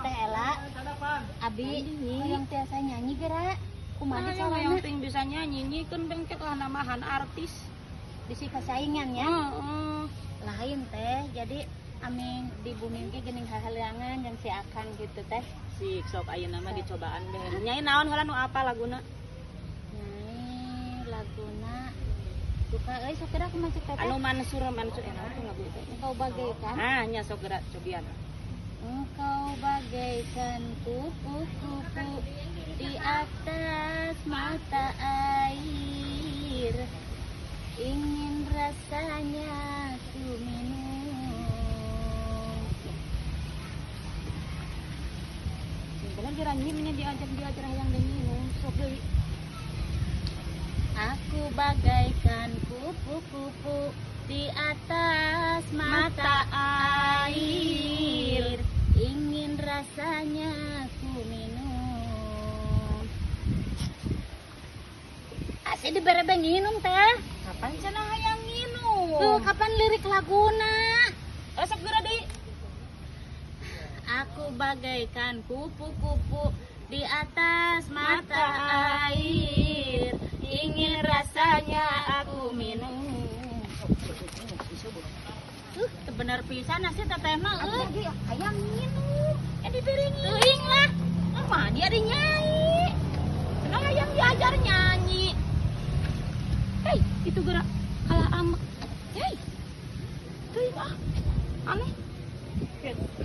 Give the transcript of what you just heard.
Teh Ela, Abi, yang tiasa nyanyi gerak. Kumaha Nah, yang ting bisa nyanyi nyikeun bengket lah namahan artis. Bisi kasaingan ya. Heeh. Lain teh, jadi amin di bumi ge geuning hahaleangan jeung si Akan gitu teh. Sik sok ayeuna mah dicobaan deh. Nyanyi naon heula nu apa laguna? Nyanyi laguna suka euy sok gerak kumaha cek teh. Anu mansur enak tuh lagu teh. Engkau bagaikan Ah, nya sok gerak cobian. Engkau bagaikan kupu-kupu di atas mata air, ingin rasanya ku minum. Bener geranjingnya diajar yang minum sok deui. Aku bagaikan kupu-kupu di atas mata air, ingin rasanya ku minum. Asih diberebe nginum teh. Kapan cenah hayang nginum? Tuh kapan lirik laguna? Sok geura deui. Aku bagaikan kupu-kupu di atas mata air, ingin rasanya aku minum. Bener pisan nasi teteh mah euy. Hayang nginum. Dipiring Teuing lah. mah dia dinyanyi. Cenah hayang diajar nyanyi. Hei, itu gerak kalah amek. Hei. Teuing ah. Aneh.